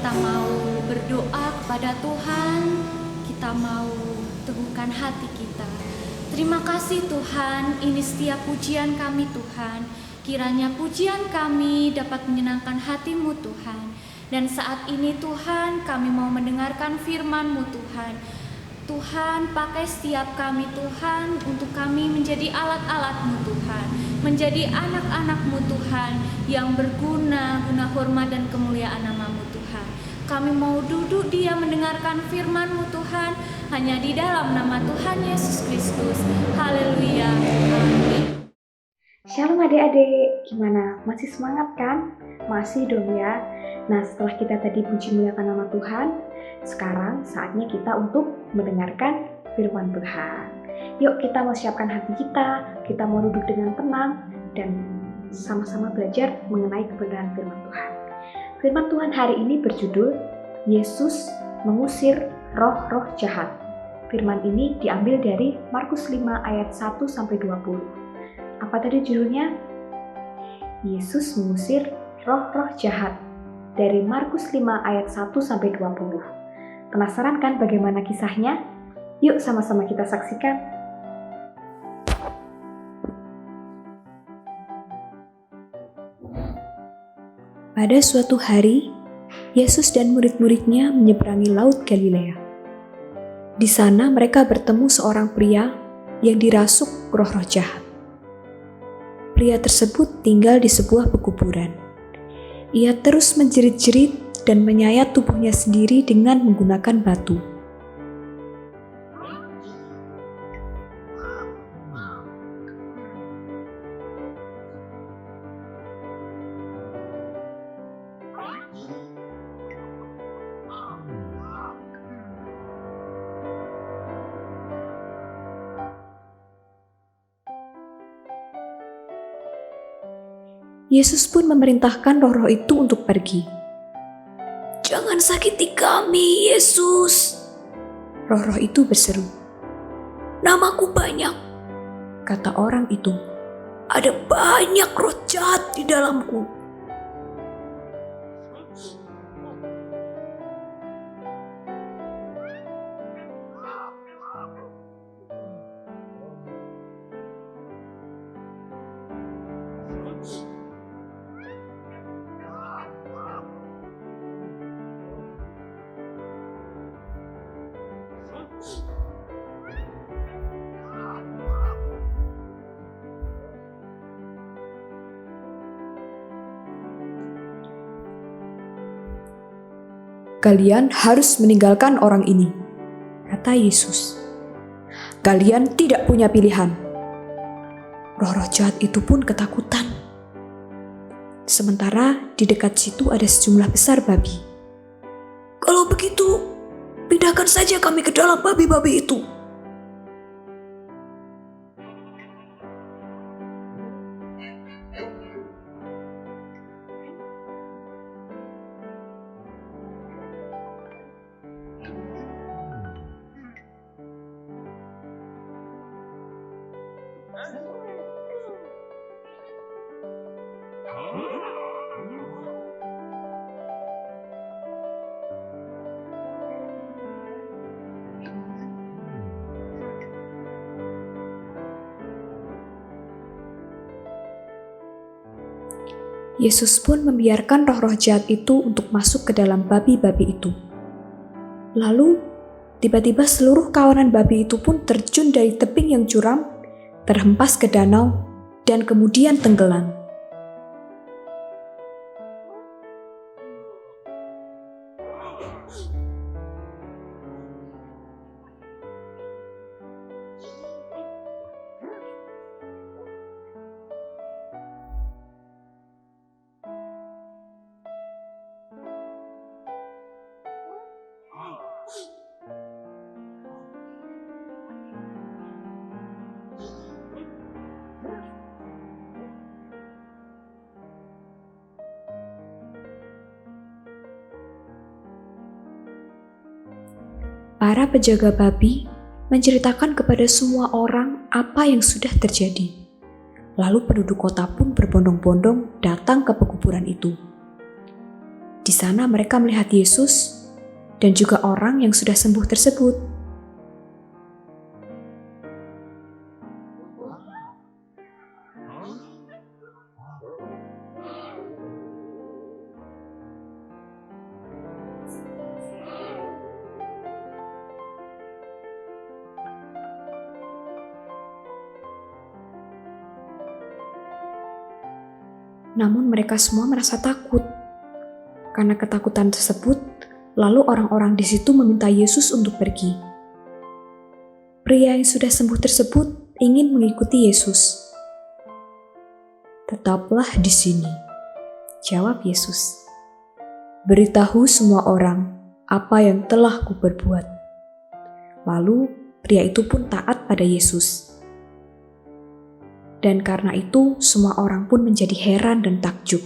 kita mau berdoa kepada Tuhan, kita mau teguhkan hati kita. Terima kasih Tuhan, ini setiap pujian kami Tuhan. Kiranya pujian kami dapat menyenangkan hati-Mu Tuhan. Dan saat ini Tuhan, kami mau mendengarkan firman-Mu Tuhan. Tuhan, pakai setiap kami Tuhan, untuk kami menjadi alat-alat-Mu Tuhan, menjadi anak-anak-Mu Tuhan, yang berguna, guna hormat dan kemuliaan nama-Mu Tuhan. Kami mau duduk diam mendengarkan firman-Mu Tuhan, hanya di dalam nama Tuhan Yesus Kristus. Haleluya, amin. Shalom adik-adik, gimana? Masih semangat kan? Masih dong ya. Nah, setelah kita tadi puji muliakan nama Tuhan, sekarang saatnya kita untuk mendengarkan firman Tuhan. Yuk kita mau siapkan hati kita mau duduk dengan tenang dan sama-sama belajar mengenai kebenaran firman Tuhan. Firman Tuhan hari ini berjudul Yesus mengusir roh-roh jahat. Firman ini diambil dari Markus 5 ayat 1-20. Apa tadi judulnya? Yesus mengusir roh-roh jahat, dari Markus 5 ayat 1-20. Penasaran kan bagaimana kisahnya? Yuk sama-sama kita saksikan. Pada suatu hari, Yesus dan murid-muridnya menyeberangi Laut Galilea. Di sana mereka bertemu seorang pria yang dirasuk roh-roh jahat. Pria tersebut tinggal di sebuah pekuburan. Ia terus menjerit-jerit dan menyayat tubuhnya sendiri dengan menggunakan batu. Yesus pun memerintahkan roh-roh itu untuk pergi. "Jangan sakiti kami, Yesus!" roh-roh itu berseru. "Namaku banyak," kata orang itu. "Ada banyak roh jahat di dalamku." "Kalian harus meninggalkan orang ini," kata Yesus. "Kalian tidak punya pilihan." Roh-roh jahat itu pun ketakutan. Sementara di dekat situ ada sejumlah besar babi. "Kalau begitu, pindahkan saja kami ke dalam babi-babi itu," Yesus pun membiarkan roh-roh jahat itu untuk masuk ke dalam babi-babi itu. Lalu, tiba-tiba seluruh kawanan babi itu pun terjun dari tebing yang curam, terhempas ke danau, dan kemudian tenggelam. Para penjaga babi menceritakan kepada semua orang apa yang sudah terjadi. Lalu penduduk kota pun berbondong-bondong datang ke pekuburan itu. Di sana mereka melihat Yesus dan juga orang yang sudah sembuh tersebut. Namun mereka semua merasa takut. Karena ketakutan tersebut, lalu orang-orang di situ meminta Yesus untuk pergi. Pria yang sudah sembuh tersebut ingin mengikuti Yesus. "Tetaplah di sini," jawab Yesus. "Beritahu semua orang apa yang telah kuperbuat." Lalu pria itu pun taat pada Yesus. Dan karena itu semua orang pun menjadi heran dan takjub.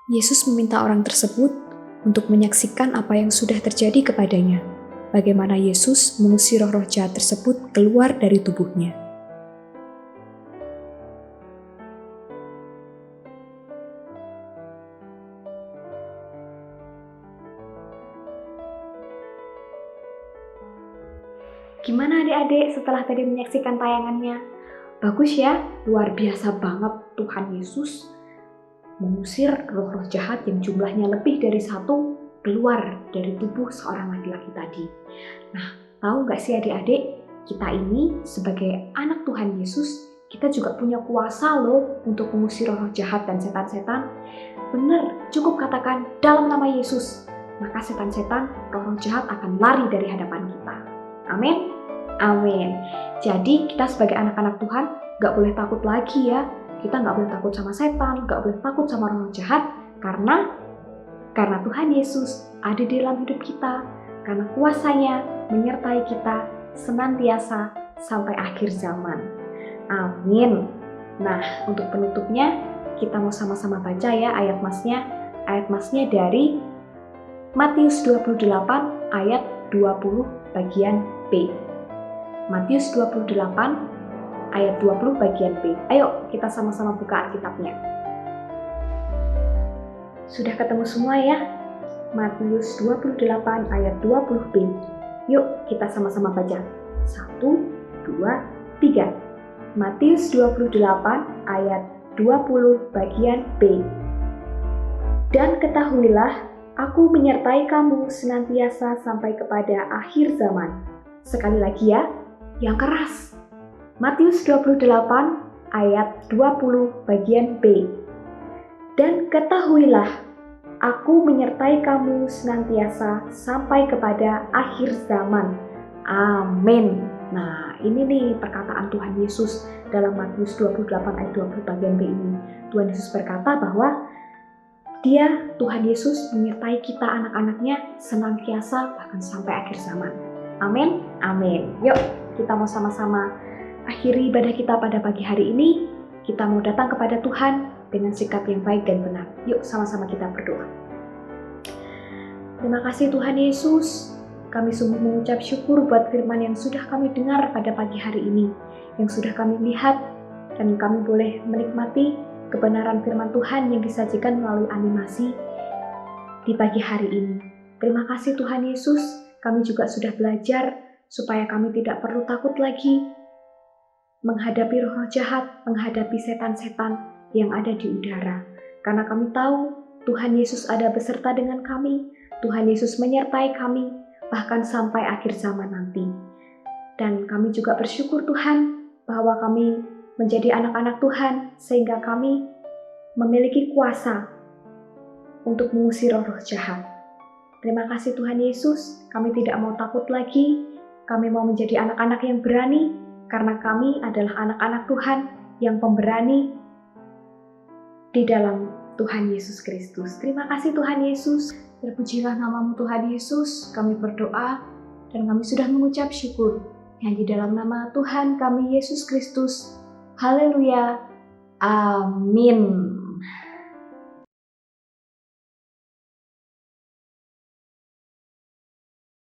Yesus meminta orang tersebut untuk menyaksikan apa yang sudah terjadi kepadanya, bagaimana Yesus mengusir roh-roh jahat tersebut keluar dari tubuhnya. Gimana adik-adik setelah tadi menyaksikan tayangannya? Bagus ya, luar biasa banget Tuhan Yesus mengusir roh-roh jahat yang jumlahnya lebih dari 1 keluar dari tubuh seorang laki-laki tadi. Nah, tahu gak sih adik-adik, kita ini sebagai anak Tuhan Yesus, kita juga punya kuasa loh untuk mengusir roh jahat dan setan-setan. Bener, cukup katakan dalam nama Yesus, maka setan-setan, roh jahat akan lari dari hadapan kita. Amin. Amin. Jadi kita sebagai anak-anak Tuhan gak boleh takut lagi ya. Kita gak boleh takut sama setan, gak boleh takut sama roh jahat, karena Tuhan Yesus ada di dalam hidup kita, karena kuasanya menyertai kita senantiasa sampai akhir zaman. Amin. Nah, untuk penutupnya kita mau sama-sama baca ya ayat masnya. Ayat masnya dari Matius 28 ayat 20 bagian B. Matius 28 ayat 20 bagian B. Ayo kita sama-sama buka Alkitabnya. Sudah ketemu semua ya? Matius 28 ayat 20b. Yuk kita sama-sama baca. 1, 2, 3. Matius 28 ayat 20 bagian B. Dan ketahuilah, aku menyertai kamu senantiasa sampai kepada akhir zaman. Sekali lagi ya, yang keras. Matius 28 ayat 20 bagian B. Dan ketahuilah, aku menyertai kamu senantiasa sampai kepada akhir zaman. Amin. Nah, ini nih perkataan Tuhan Yesus dalam Matius 28 ayat 20 bagian B ini. Tuhan Yesus berkata bahwa Tuhan Yesus menyertai kita anak-anaknya senantiasa bahkan sampai akhir zaman. Amin. Amin. Yuk, kita mau sama-sama akhiri ibadah kita pada pagi hari ini. Kita mau datang kepada Tuhan dengan sikap yang baik dan benar. Yuk sama-sama kita berdoa. Terima kasih Tuhan Yesus. Kami sungguh mengucap syukur buat firman yang sudah kami dengar pada pagi hari ini, yang sudah kami lihat, dan kami boleh menikmati kebenaran firman Tuhan yang disajikan melalui animasi di pagi hari ini. Terima kasih Tuhan Yesus. Kami juga sudah belajar supaya kami tidak perlu takut lagi menghadapi roh jahat, menghadapi setan-setan yang ada di udara. Karena kami tahu Tuhan Yesus ada beserta dengan kami, Tuhan Yesus menyertai kami, bahkan sampai akhir zaman nanti. Dan kami juga bersyukur Tuhan, bahwa kami menjadi anak-anak Tuhan, sehingga kami memiliki kuasa untuk mengusir roh jahat. Terima kasih Tuhan Yesus, kami tidak mau takut lagi, kami mau menjadi anak-anak yang berani, karena kami adalah anak-anak Tuhan yang pemberani di dalam Tuhan Yesus Kristus. Terima kasih Tuhan Yesus. Terpujilah namamu Tuhan Yesus. Kami berdoa dan kami sudah mengucap syukur. yang di dalam nama Tuhan kami Yesus Kristus. Haleluya. Amin.